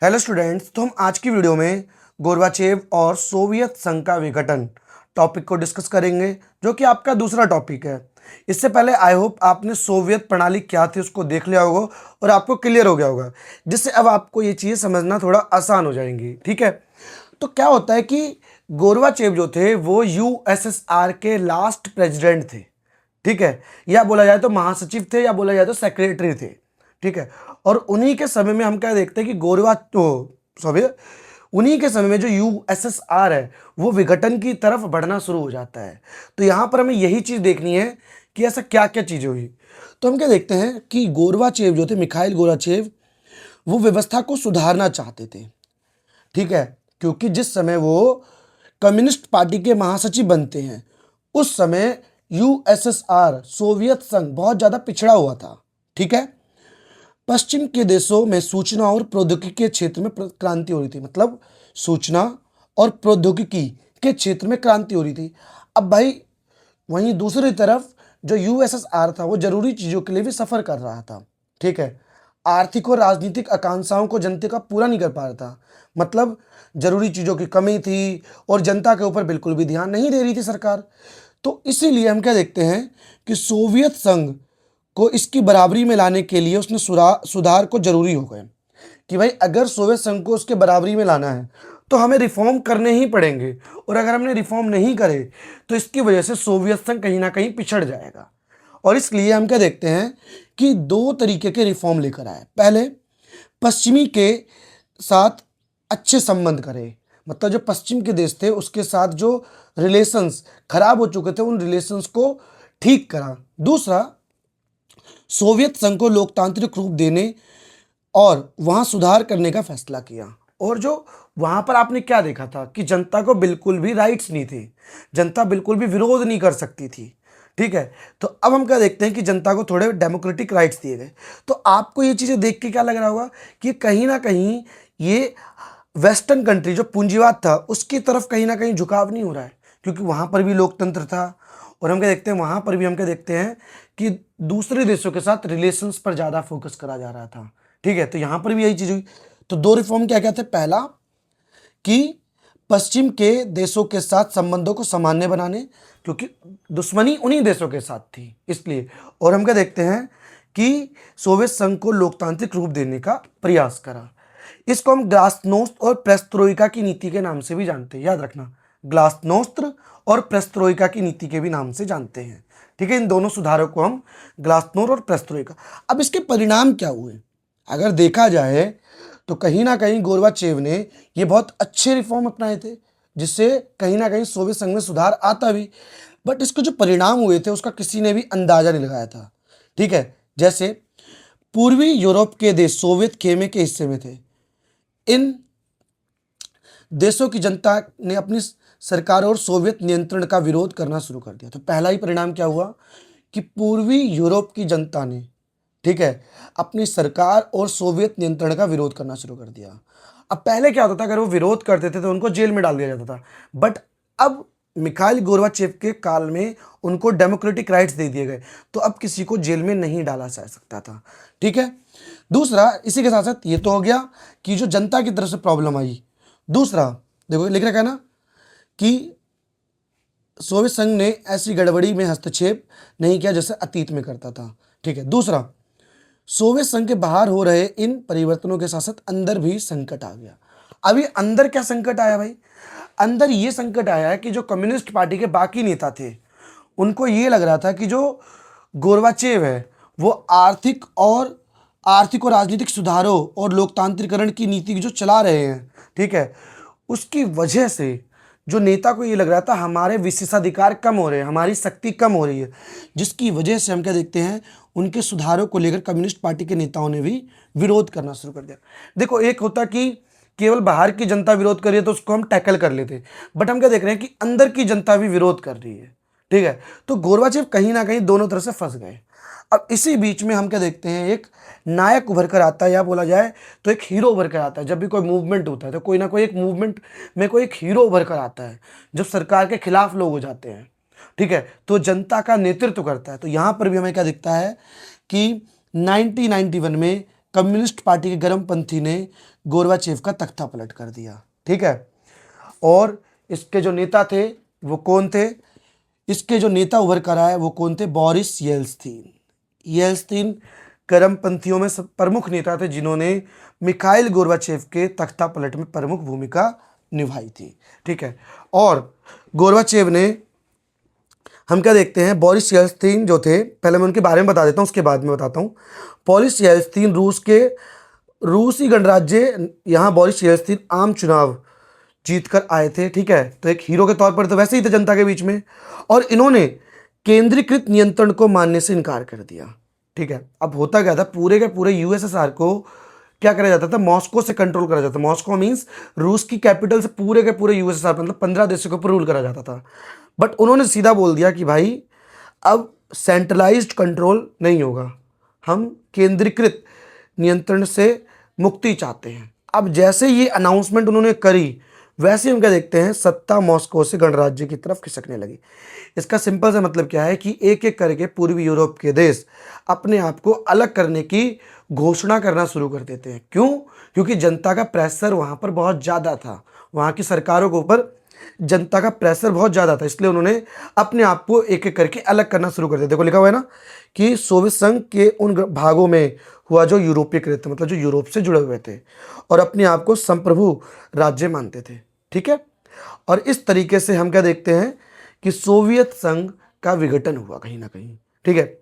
Hello students, तो हम आज की वीडियो में गोर्बाचेव और सोवियत संघ का विघटन टॉपिक को डिस्कस करेंगे, जो कि आपका दूसरा टॉपिक है। इससे पहले आई होप आपने सोवियत प्रणाली क्या थी उसको देख लिया होगा और आपको क्लियर हो गया होगा, जिससे अब आपको ये चीज़ें समझना थोड़ा आसान हो जाएंगी। ठीक है, तो क्या होता है कि गोर्बाचेव जो थे वो यूएसएसआर के लास्ट प्रेसिडेंट थे। ठीक है, या बोला जाए तो महासचिव थे या बोला जाए तो सेक्रेटरी थे। ठीक है, और उन्हीं के समय में हम क्या देखते हैं कि उन्हीं के समय में जो यूएसएसआर है वो विघटन की तरफ बढ़ना शुरू हो जाता है। तो यहां पर हमें यही चीज देखनी है कि ऐसा क्या क्या चीजें हुई। तो हम क्या देखते हैं कि गोर्बाचेव जो थे, मिखाइल गोर्बाचेव, वो व्यवस्था को सुधारना चाहते थे। ठीक है, क्योंकि जिस समय वो कम्युनिस्ट पार्टी के महासचिव बनते हैं उस समय यूएसएसआर सोवियत संघ बहुत ज्यादा पिछड़ा हुआ था। ठीक है, पश्चिम के देशों में सूचना और प्रौद्योगिकी के क्षेत्र में क्रांति हो रही थी। मतलब सूचना और प्रौद्योगिकी के क्षेत्र में क्रांति हो रही थी। अब भाई वहीं दूसरी तरफ जो यूएसएसआर था वो जरूरी चीजों के लिए भी सफर कर रहा था। ठीक है, आर्थिक और राजनीतिक आकांक्षाओं को जनता का पूरा नहीं कर पा रहा था। मतलब जरूरी चीजों की कमी थी और जनता के ऊपर बिल्कुल भी ध्यान नहीं दे रही थी सरकार। तो इसीलिए हम क्या देखते हैं कि सोवियत संघ को इसकी बराबरी में लाने के लिए उसने सुधार को जरूरी हो गए कि भाई अगर सोवियत संघ को उसके बराबरी में लाना है तो हमें रिफॉर्म करने ही पड़ेंगे, और अगर हमने रिफॉर्म नहीं करे तो इसकी वजह से सोवियत संघ कहीं ना कहीं पिछड़ जाएगा। और इसलिए हम क्या देखते हैं कि दो तरीके के रिफॉर्म लेकर आए। पहले पश्चिमी के साथ अच्छे संबंध करे, मतलब जो पश्चिम के देश थे उसके साथ जो रिलेशंस खराब हो चुके थे उन रिलेशंस को ठीक करा। दूसरा, सोवियत संघ को लोकतांत्रिक रूप देने और वहां सुधार करने का फैसला किया। और जो वहां पर आपने क्या देखा था कि जनता को बिल्कुल भी राइट्स नहीं थे, जनता बिल्कुल भी विरोध नहीं कर सकती थी। ठीक है, तो अब हम क्या देखते हैं कि जनता को थोड़े डेमोक्रेटिक राइट्स दिए गए। तो आपको ये चीजें देख के क्या लग रहा होगा कि कहीं ना कहीं ये वेस्टर्न कंट्री जो पूंजीवाद था उसकी तरफ कहीं ना कहीं झुकाव नहीं हो रहा है, क्योंकि वहां पर भी लोकतंत्र था। और हम क्या देखते हैं वहां पर भी हम क्या देखते हैं कि दूसरे देशों के साथ रिलेशंस पर ज्यादा फोकस करा जा रहा था। ठीक है, तो यहां पर भी यही चीज हुई। तो दो रिफॉर्म क्या क्या थे? पहला कि पश्चिम के देशों के साथ संबंधों को सामान्य बनाने, क्योंकि दुश्मनी उन्हीं देशों के साथ थी इसलिए। और हम क्या देखते हैं कि सोवियत संघ को लोकतांत्रिक रूप देने का प्रयास करा। इसको हम ग्लासनोस्त और पेरेस्ट्रोइका की नीति के नाम से भी जानते हैं, याद रखना, ग्लासनोस्त्र और पेरेस्ट्रोइका की नीति के भी नाम से जानते हैं। ठीक है, इन दोनों सुधारों को हम ग्लासनोर और पेरेस्ट्रोइका। अब इसके परिणाम क्या हुए अगर देखा जाए तो कहीं ना कहीं गोर्बाचेव ने ये बहुत अच्छे रिफॉर्म अपनाए थे, जिससे कहीं ना कहीं सोवियत संघ में सुधार आता भी। बट इसके जो परिणाम हुए थे उसका किसी ने भी अंदाजा नहीं लगाया था। ठीक है, जैसे पूर्वी यूरोप के देश सोवियत खेमे के हिस्से में थे। इन देशों की जनता ने अपनी सरकार और सोवियत नियंत्रण का विरोध करना शुरू कर दिया। तो पहला ही परिणाम क्या हुआ कि पूर्वी यूरोप की जनता ने, ठीक है, अपनी सरकार और सोवियत नियंत्रण का विरोध करना शुरू कर दिया। अब पहले क्या होता था, अगर वो विरोध करते थे तो उनको जेल में डाल दिया जाता था। बट अब मिखाइल गोर्बाचेव के काल में उनको डेमोक्रेटिक राइट्स दे दिए गए, तो अब किसी को जेल में नहीं डाला जा सकता था। ठीक है, दूसरा, इसी के साथ साथ ये तो हो गया कि जो जनता की तरफ से प्रॉब्लम आई। दूसरा देखो लिख रखा है ना कि सोवियत संघ ने ऐसी गड़बड़ी में हस्तक्षेप नहीं किया जैसे अतीत में करता था। ठीक है, दूसरा, सोवियत संघ के बाहर हो रहे इन परिवर्तनों के साथ साथ अंदर भी संकट आ गया। अभी अंदर क्या संकट आया भाई? अंदर ये संकट आया है कि जो कम्युनिस्ट पार्टी के बाकी नेता थे उनको ये लग रहा था कि जो गोर्बाचेव है वो आर्थिक और राजनीतिक सुधारों और लोकतांत्रिकरण की नीति जो चला रहे हैं, ठीक है, उसकी वजह से जो नेता को ये लग रहा था हमारे विशेषाधिकार कम हो रहे हैं, हमारी शक्ति कम हो रही है, जिसकी वजह से हम क्या देखते हैं उनके सुधारों को लेकर कम्युनिस्ट पार्टी के नेताओं ने भी विरोध करना शुरू कर दिया। देखो, एक होता कि केवल बाहर की जनता विरोध कर रही है तो उसको हम टैकल कर लेते, बट हम क्या देख रहे हैं कि अंदर की जनता भी विरोध कर रही है। ठीक है, तो गोर्बाचेव कहीं ना कहीं दोनों तरफ से फंस गए। अब इसी बीच में हम क्या देखते हैं, एक नायक उभर कर आता है, या बोला जाए तो एक हीरो उभर कर आता है। जब भी कोई मूवमेंट होता है तो कोई ना कोई एक मूवमेंट में कोई एक हीरो उभर कर आता है। जब सरकार के खिलाफ लोग हो जाते हैं, ठीक है, तो जनता का नेतृत्व करता है। तो यहां पर भी हमें क्या दिखता है कि 1991 में कम्युनिस्ट पार्टी के गर्मपंथी ने गोरबाचेव का तख्ता पलट कर दिया। ठीक है, और इसके जो नेता थे वो कौन थे? इसके जो नेता उभर कर आए वो कौन थे? Boris Yeltsin. येल्त्सिन गर्मपंथियों में सब प्रमुख नेता थे जिन्होंने मिखाइल गोरबाचेव के तख्ता पलट में प्रमुख भूमिका निभाई थी। ठीक है, और गोरबाचेव ने, हम क्या देखते हैं, बोरिस येल्त्सिन जो थे, पहले मैं उनके बारे में बता देता हूँ, उसके बाद में बताता हूँ। बोरिस येल्त्सिन रूसी गणराज्य, यहाँ बोरिस येल्त्सिन आम चुनाव जीत कर आए थे। ठीक है, तो एक हीरो के तौर पर तो वैसे ही थे जनता के बीच में, और इन्होंने केंद्रीकृत नियंत्रण को मानने से इनकार कर दिया। ठीक है, अब होता क्या था, पूरे के पूरे यूएसएसआर को क्या करा जाता था? मॉस्को से कंट्रोल करा जाता था। मॉस्को मीन्स रूस की कैपिटल से पूरे के पूरे यूएसएसआर, मतलब 15 देशों के ऊपर रूल करा जाता था। बट उन्होंने सीधा बोल दिया कि भाई अब सेंट्रलाइज्ड कंट्रोल नहीं होगा, हम केंद्रीकृत नियंत्रण से मुक्ति चाहते हैं। अब जैसे ये अनाउंसमेंट उन्होंने करी, वैसे हम क्या देखते हैं, सत्ता मॉस्को से गणराज्य की तरफ खिसकने लगी। इसका सिंपल सा मतलब क्या है कि एक एक करके पूर्वी यूरोप के देश अपने आप को अलग करने की घोषणा करना शुरू कर देते हैं। क्यों? क्योंकि जनता का प्रेशर वहाँ पर बहुत ज़्यादा था, वहाँ की सरकारों के ऊपर जनता का प्रेशर बहुत ज़्यादा था, इसलिए उन्होंने अपने आप को एक एक करके अलग करना शुरू कर दिया। देखो लिखा हुआ है ना कि सोवियत संघ के उन भागों में हुआ जो यूरोपीयकृत थे, मतलब जो यूरोप से जुड़े हुए थे और अपने आप को संप्रभु राज्य मानते थे। ठीक है, और इस तरीके से हम क्या देखते हैं कि सोवियत संघ का विघटन हुआ कहीं ना कहीं। ठीक है,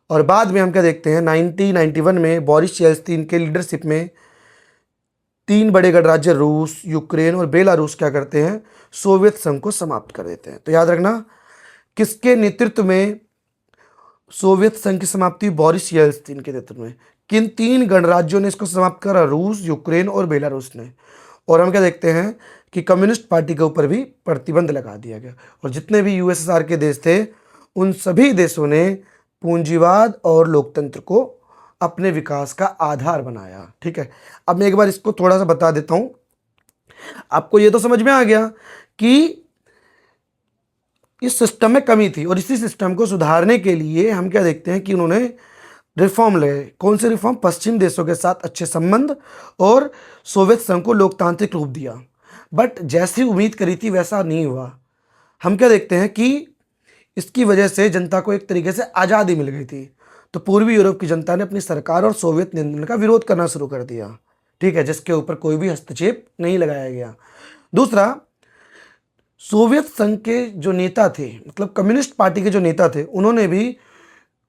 और बाद में हम क्या देखते हैं, 1991 में बोरिस येल्त्सिन के लीडरशिप में 3 बड़े गणराज्य रूस, यूक्रेन और बेलारूस क्या करते हैं, सोवियत संघ को समाप्त कर देते हैं। तो याद रखना, किसके नेतृत्व में सोवियत संघ की समाप्ति? बोरिस येल्त्सिन के नेतृत्व में। किन 3 गणराज्यों ने इसको समाप्त करा? रूस, यूक्रेन और बेलारूस ने। और हम क्या देखते हैं कि कम्युनिस्ट पार्टी के ऊपर भी प्रतिबंध लगा दिया गया, और जितने भी यूएसएसआर के देश थे उन सभी देशों ने पूंजीवाद और लोकतंत्र को अपने विकास का आधार बनाया। ठीक है, अब मैं एक बार इसको थोड़ा सा बता देता हूं। आपको ये तो समझ में आ गया कि इस सिस्टम में कमी थी, और इसी सिस्टम को सुधारने के लिए हम क्या देखते हैं कि उन्होंने रिफॉर्म लाए। कौन से रिफॉर्म? पश्चिम देशों के साथ अच्छे संबंध और सोवियत संघ को लोकतांत्रिक रूप दिया। बट जैसी उम्मीद करी थी वैसा नहीं हुआ। हम क्या देखते हैं कि इसकी वजह से जनता को एक तरीके से आज़ादी मिल गई थी, तो पूर्वी यूरोप की जनता ने अपनी सरकार और सोवियत नियंत्रण का विरोध करना शुरू कर दिया। ठीक है, जिसके ऊपर कोई भी हस्तक्षेप नहीं लगाया गया। दूसरा, सोवियत संघ के जो नेता थे, मतलब कम्युनिस्ट पार्टी के जो नेता थे, उन्होंने भी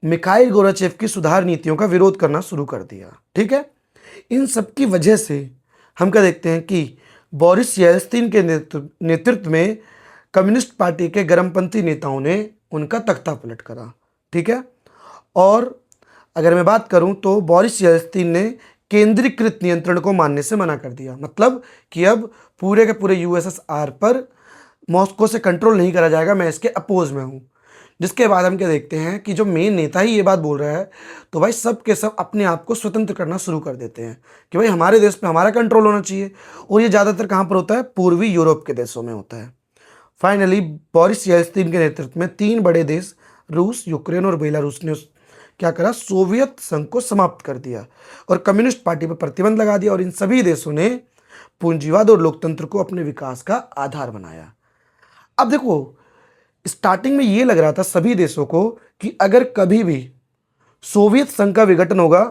मिखाइल गोरबाचेव की सुधार नीतियों का विरोध करना शुरू कर दिया। ठीक है, इन सब की वजह से हम क्या देखते हैं कि बोरिस येल्त्सिन के नेतृत्व में कम्युनिस्ट पार्टी के गर्मपंथी नेताओं ने उनका तख्ता पलट करा। ठीक है, और अगर मैं बात करूं तो बोरिस येल्त्सिन ने केंद्रीकृत नियंत्रण को मानने से मना कर दिया, मतलब कि अब पूरे के पूरे यूएसएसआर पर मॉस्को से कंट्रोल नहीं करा जाएगा, मैं इसके अपोज में हूं। जिसके बाद हम क्या देखते हैं कि जो मेन नेता ही ये बात बोल रहा है, तो भाई सब के सब अपने आप को स्वतंत्र करना शुरू कर देते हैं कि भाई हमारे देश पे हमारा कंट्रोल होना चाहिए। और ये ज़्यादातर कहाँ पर होता है? पूर्वी यूरोप के देशों में होता है। फाइनली बोरिस येल्त्सिन के नेतृत्व में 3 बड़े देश रूस, यूक्रेन और बेलारूस ने क्या करा? सोवियत संघ को समाप्त कर दिया और कम्युनिस्ट पार्टी पर प्रतिबंध लगा दिया, और इन सभी देशों ने पूंजीवाद और लोकतंत्र को अपने विकास का आधार बनाया। अब देखो, स्टार्टिंग में ये लग रहा था सभी देशों को कि अगर कभी भी सोवियत संघ का विघटन होगा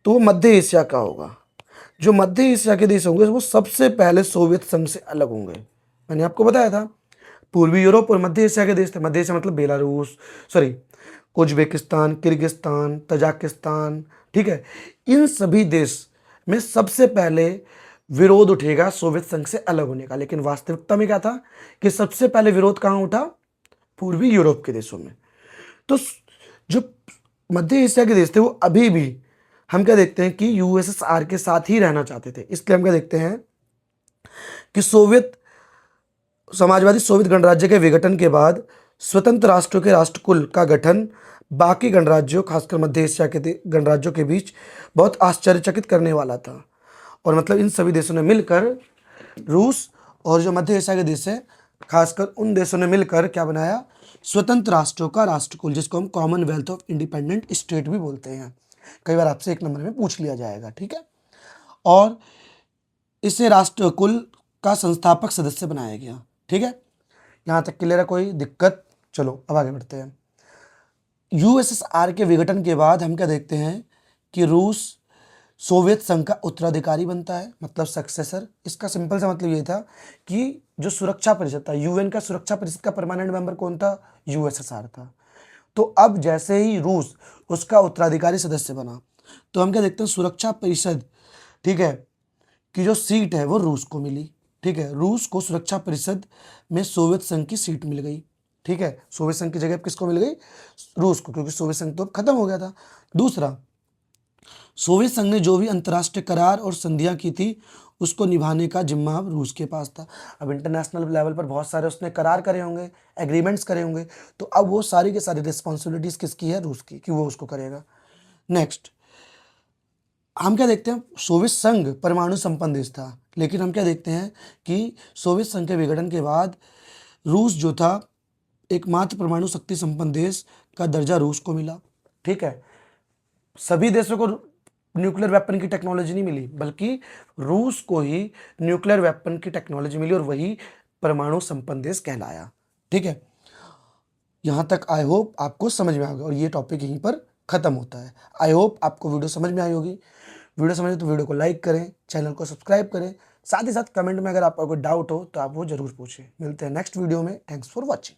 तो मध्य एशिया का होगा। जो मध्य एशिया के देश होंगे वो सबसे पहले सोवियत संघ से अलग होंगे। मैंने आपको बताया था पूर्वी यूरोप और मध्य एशिया के देश थे। मध्य एशिया मतलब बेलारूस, उज्बेकिस्तान, किर्गिस्तान, तजाकिस्तान। ठीक है, इन सभी देश में सबसे पहले विरोध उठेगा सोवियत संघ से अलग होने का। लेकिन वास्तविकता में क्या था कि सबसे पहले विरोध कहाँ उठा? पूर्वी यूरोप के देशों में। तो जो मध्य एशिया के देश थे वो अभी भी हम क्या देखते हैं कि यूएसएसआर के साथ ही रहना चाहते थे। इसलिए हम क्या देखते हैं कि समाजवादी सोवियत गणराज्य के विघटन के बाद स्वतंत्र राष्ट्रों के राष्ट्रकुल का गठन बाकी गणराज्यों, खासकर मध्य एशिया के गणराज्यों के बीच बहुत आश्चर्यचकित करने वाला था। और मतलब इन सभी देशों ने मिलकर, रूस और जो मध्य एशिया के देश है खासकर, उन देशों ने मिलकर क्या बनाया? स्वतंत्र राष्ट्रों का राष्ट्रकुल, जिसको हम कॉमनवेल्थ ऑफ इंडिपेंडेंट स्टेट भी बोलते हैं। कई बार आपसे 1 नंबर में पूछ लिया जाएगा, ठीक है। और इसे राष्ट्रकुल का संस्थापक सदस्य बनाया गया, ठीक है। यहाँ तक क्लियर है, कोई दिक्कत? चलो अब आगे बढ़ते हैं। यूएसएसआर के विघटन के बाद हम क्या देखते हैं कि रूस सोवियत संघ का उत्तराधिकारी बनता है, मतलब सक्सेसर। इसका सिंपल सा मतलब ये था कि जो सुरक्षा परिषद था, यूएन का सुरक्षा परिषद का परमानेंट मेंबर कौन था? यूएसएसआर था। तो अब जैसे ही रूस उसका उत्तराधिकारी सदस्य बना, तो हम क्या देखते हैं, सुरक्षा परिषद, ठीक है, की जो सीट है वो रूस को मिली, ठीक है। रूस को सुरक्षा परिषद में सोवियत संघ की सीट मिल गई, ठीक है। सोवियत संघ की जगह किसको मिल गई? रूस को, क्योंकि सोवियत संघ तो अब खत्म हो गया था। दूसरा, सोवियत संघ ने जो भी अंतर्राष्ट्रीय करार और संधियां की थी उसको निभाने का जिम्मा अब रूस के पास था। अब इंटरनेशनल लेवल पर बहुत सारे उसने करार करे होंगे, एग्रीमेंट्स करे होंगे, तो अब वो सारी की सारी रिस्पॉन्सिबिलिटीज किसकी है? रूस की, कि वो उसको करेगा। नेक्स्ट हम क्या देखते हैं, सोवियत संघ परमाणु संपन्न देश था, लेकिन हम क्या देखते हैं कि सोवियत संघ के विघटन के बाद रूस जो था एकमात्र परमाणु शक्ति संपन्न देश का दर्जा रूस को मिला, ठीक है। सभी देशों को न्यूक्लियर वेपन की टेक्नोलॉजी नहीं मिली, बल्कि रूस को ही न्यूक्लियर वेपन की टेक्नोलॉजी मिली और वही परमाणु संपन्न देश कहलाया, ठीक है। यहाँ तक आई होप आपको समझ में आ गया और ये टॉपिक यहीं पर खत्म होता है। आई होप आपको वीडियो समझ में आई होगी। वीडियो समझे तो वीडियो को लाइक करें, चैनल को सब्सक्राइब करें, साथ ही साथ कमेंट में अगर आपका कोई डाउट हो तो आप वो जरूर पूछें। मिलते हैं नेक्स्ट वीडियो में। Thanks for watching.